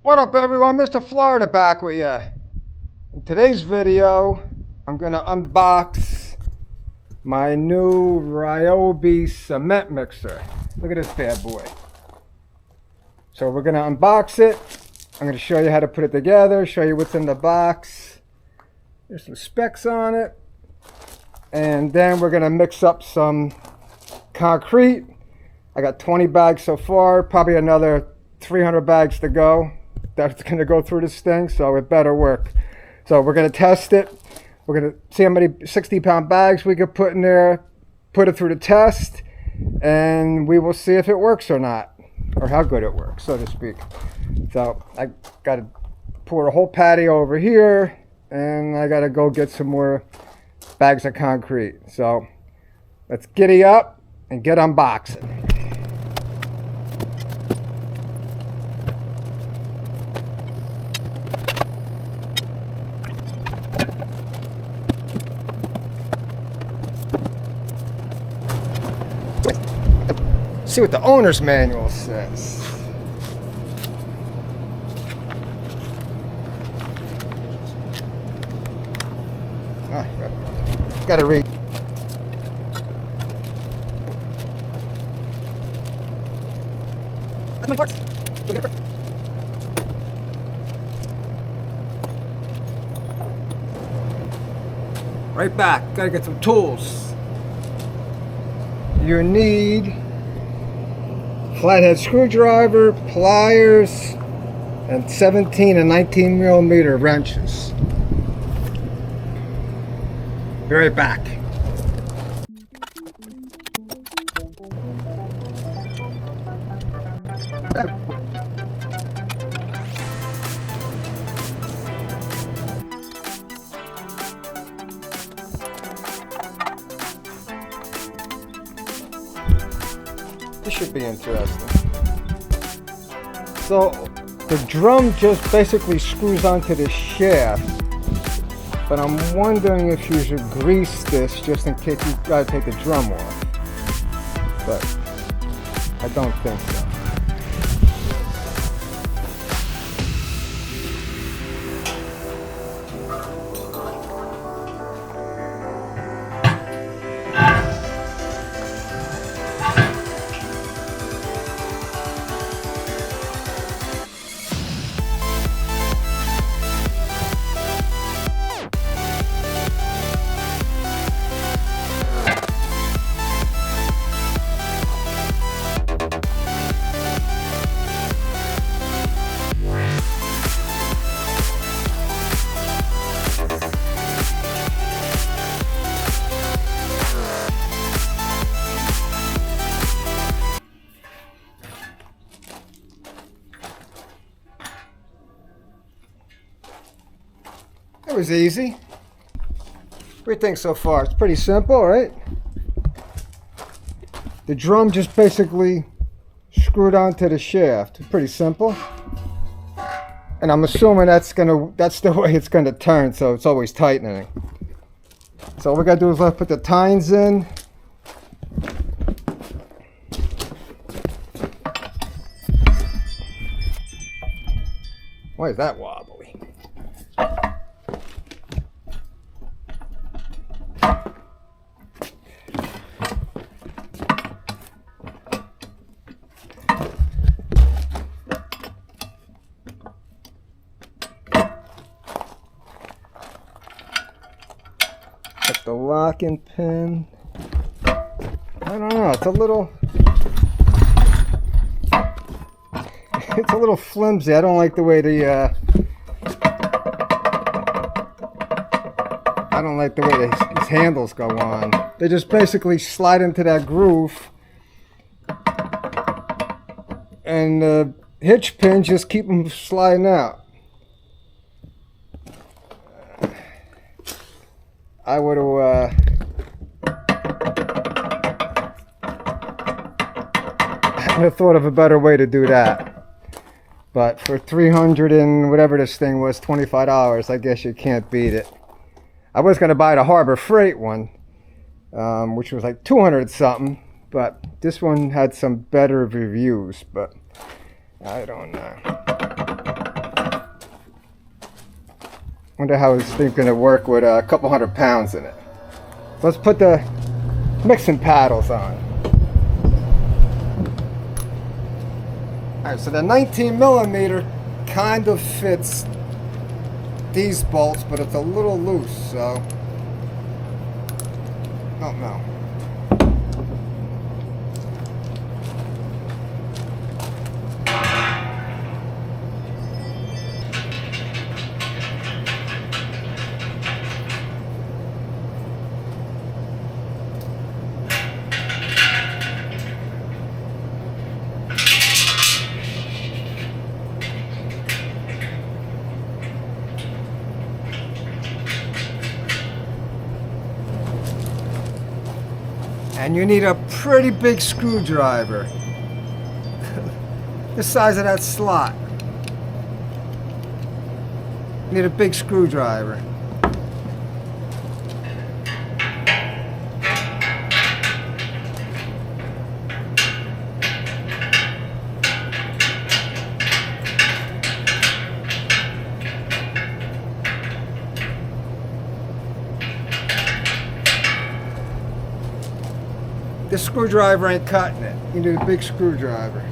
What up, everyone? Mr. Florida back with you. In today's video, I'm going to unbox my new Ryobi cement mixer. Look at this bad boy. So we're going to unbox it. I'm going to show you how to put it together, show you what's in the box. There's some specs on it. And then we're going to mix up some concrete. I got 20 bags so far, probably another 300 bags to go. That's going to go through this thing, so it better work. So we're going to test it. We're going to see how many 60-pound bags we could put in there, put it through the test, and we will see if it works or not, or how good it works, so to speak. So I got to pour a whole patio over here, and I got to go get some more bags of concrete. So let's giddy up and get unboxing. See what the owner's manual says. Gotta read. That's my parts. Right back. Gotta get some tools. You need flathead screwdriver, pliers, and 17 and 19 millimeter wrenches. Be right back. This should be interesting. So the drum just basically screws onto the shaft, but I'm wondering if you should grease this just in case you gotta take the drum off. But I don't think so. It was easy. What do you think so far? It's pretty simple, right? The drum just basically screwed onto the shaft. It's pretty simple. And I'm assuming that's the way it's gonna turn, so it's always tightening. So all we gotta do is put the tines in. Why is that wobbly? Got the locking pin. I don't know, it's a little flimsy. I don't like the way the these handles go on. They just basically slide into that groove, and the hitch pins just keep them sliding out. I would have thought of a better way to do that. But for 300 and whatever this thing was, $25, I guess you can't beat it. I was going to buy the Harbor Freight one, which was like 200 something, but this one had some better reviews, but I don't know. Wonder how this thing's gonna work with a couple 100 pounds in it. Let's put the mixing paddles on. Alright, so the 19mm kind of fits these bolts, but it's a little loose, so don't know. And you need a pretty big screwdriver. The size of that slot. You need a big screwdriver. This screwdriver ain't cutting it. You need a big screwdriver.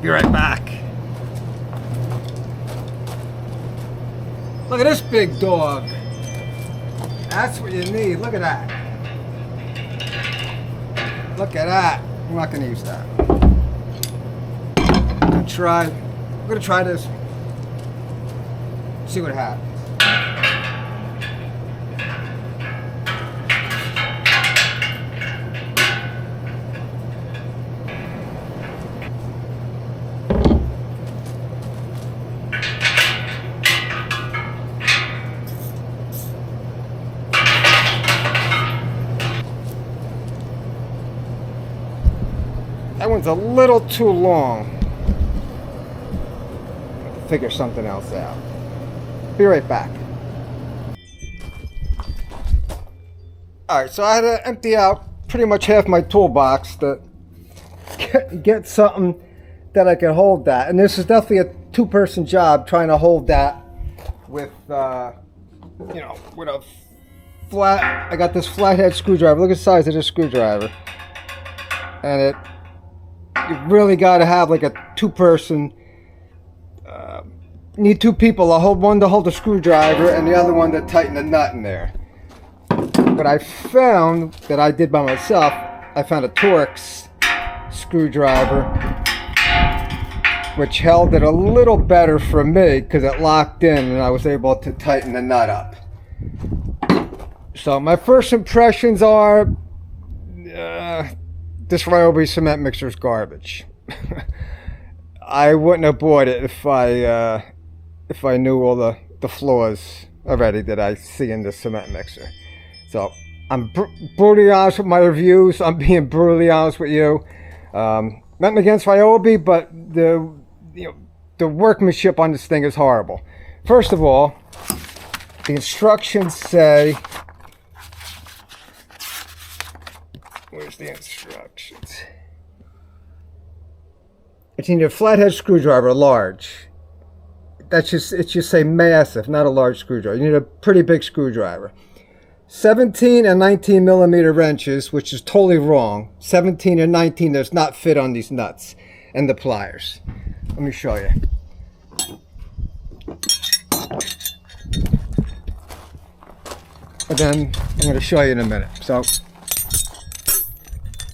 Be right back. Look at this big dog. That's what you need. Look at that. Look at that. I'm not going to use that. I'm going to try this. See what happens. That one's a little too long. Have to figure something else out. Be right back. Alright, so I had to empty out pretty much half my toolbox to get something that I could hold that. And this is definitely a two-person job trying to hold that with, you know, with a flat. I got this flathead screwdriver. Look at the size of this screwdriver. And you really got to have like a two-person. Need two people. One to hold the screwdriver and the other one to tighten the nut in there. But I found that I did by myself. I found a Torx screwdriver, which held it a little better for me because it locked in and I was able to tighten the nut up. So my first impressions are this Ryobi cement mixer is garbage. I wouldn't have bought it if I knew all the flaws already that I see in the cement mixer. So I'm brutally honest with my reviews. I'm being brutally honest with you. Nothing against Ryobi, but the workmanship on this thing is horrible. First of all, the instructions say, where's the instructions? It's in a flathead screwdriver, large. It just say massive, not a large screwdriver. You need a pretty big screwdriver. 17 and 19 millimeter wrenches, which is totally wrong. 17 and 19 does not fit on these nuts and the pliers. Let me show you. And then I'm going to show you in a minute. So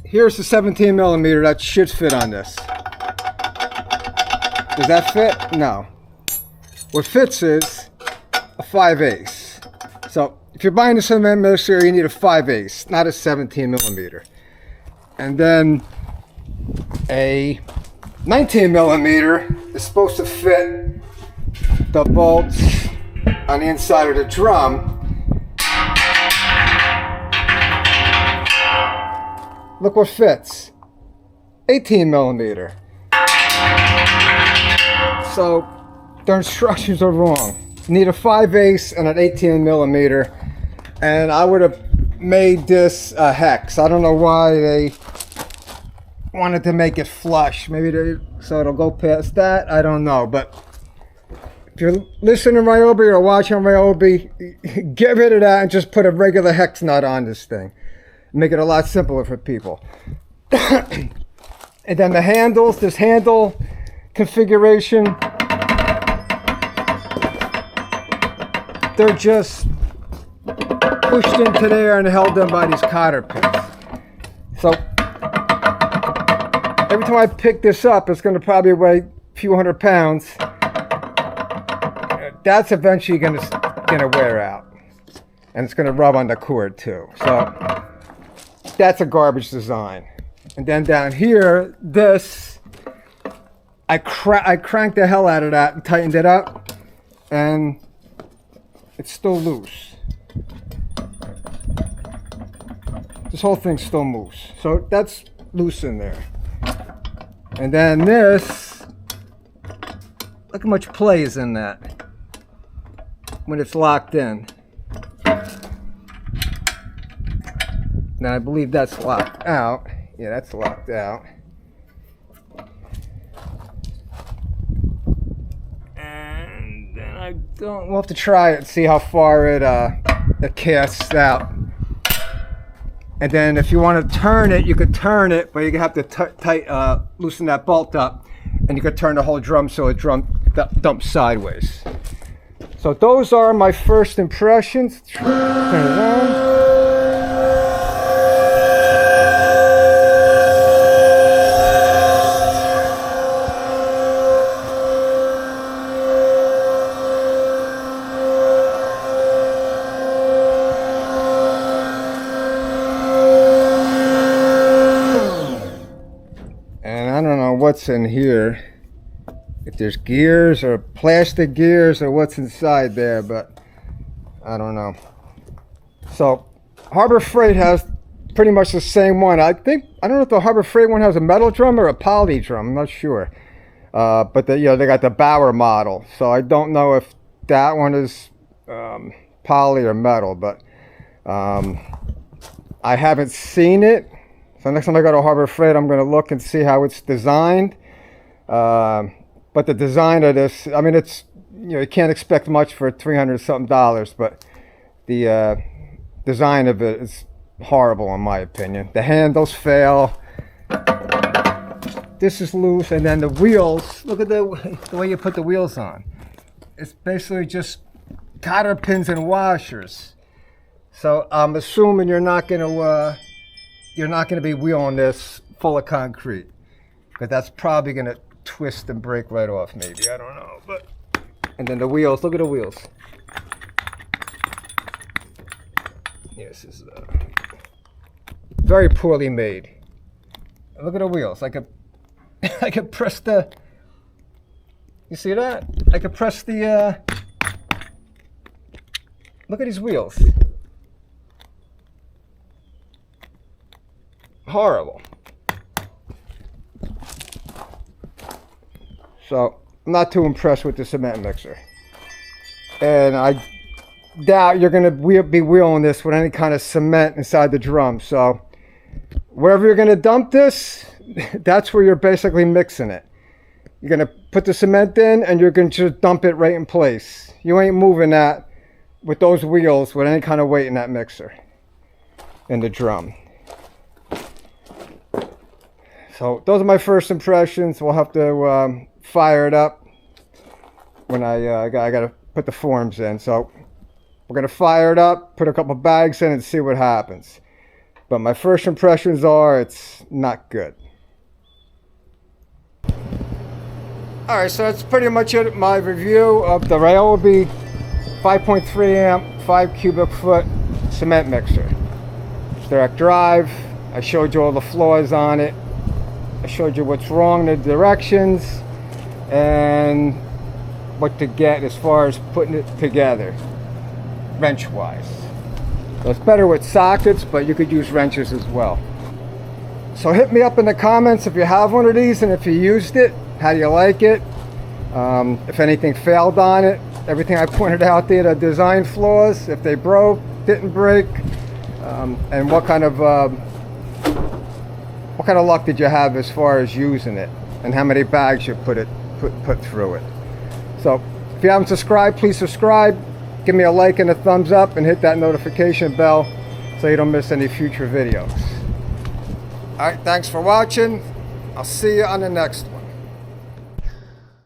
here's the 17 millimeter that should fit on this. Does that fit? No. What fits is a 5/8. So if you're buying a cement mixer, you need a 5/8, not a 17 millimeter. And then a 19 millimeter is supposed to fit the bolts on the inside of the drum. Look what fits. 18 millimeter. So the instructions are wrong. You need a 5/8 and an 18 millimeter. And I would have made this a hex. I don't know why they wanted to make it flush. Maybe so it'll go past that. I don't know. But if you're listening to Ryobi or watching Ryobi, get rid of that and just put a regular hex nut on this thing. Make it a lot simpler for people. And then the handles, this handle configuration, they're just pushed into there and held in by these cotter pins. So every time I pick this up, it's going to probably weigh a few 100 pounds. That's eventually going to wear out, and it's going to rub on the cord too. So that's a garbage design. And then down here, this, I cranked the hell out of that and tightened it up, and it's still loose. This whole thing still moves. So that's loose in there. And then this, look how much play is in that when it's locked in. Now I believe that's locked out. Yeah, that's locked out. And then we'll have to try it and see how far it casts out. And then if you want to turn it, you could turn it, but you have to loosen that bolt up, and you could turn the whole drum so it dumps sideways. So those are my first impressions. Turn it on. What's in here, if there's gears or plastic gears or what's inside there, but I don't know. So Harbor Freight has pretty much the same one. I don't know if the Harbor Freight one has a metal drum or a poly drum, I'm not sure, but they got the Bauer model, so I don't know if that one is poly or metal, but I haven't seen it. So next time I go to Harbor Freight, I'm going to look and see how it's designed. But the design of this, I mean, it's, you can't expect much for $300-something, but the design of it is horrible in my opinion. The handles fail. This is loose, and then the wheels. Look at the way you put the wheels on. It's basically just cotter pins and washers. So I'm assuming you're not going to be wheeling this full of concrete, because that's probably going to twist and break right off, maybe. I don't know. But and then the wheels, look at the wheels. This is very poorly made. Look at the wheels. I could press the, you see that? I could press the, look at these wheels. Horrible. So I'm not too impressed with the cement mixer, and I doubt you're going to be wheeling this with any kind of cement inside the drum. So wherever you're going to dump this, that's where you're basically mixing it. You're going to put the cement in, and you're going to just dump it right in place. You ain't moving that with those wheels with any kind of weight in that mixer in the drum. So those are my first impressions. We'll have to fire it up when I got to put the forms in. So we're going to fire it up, put a couple bags in, and see what happens. But my first impressions are it's not good. Alright, so that's pretty much it. My review of the Ryobi 5.3 amp 5 cubic foot cement mixer. It's direct drive. I showed you all the flaws on it. I showed you what's wrong, the directions, and what to get as far as putting it together, wrench-wise. So it's better with sockets, but you could use wrenches as well. So hit me up in the comments if you have one of these and if you used it. How do you like it? If anything failed on it, everything I pointed out there, the design flaws, if they broke, didn't break, and what kind of luck did you have as far as using it, and how many bags you put through it. So If you haven't subscribed, please subscribe. Give me a like and a thumbs up and hit that notification bell so you don't miss any future videos. Alright, thanks for watching. I'll see you on the next one.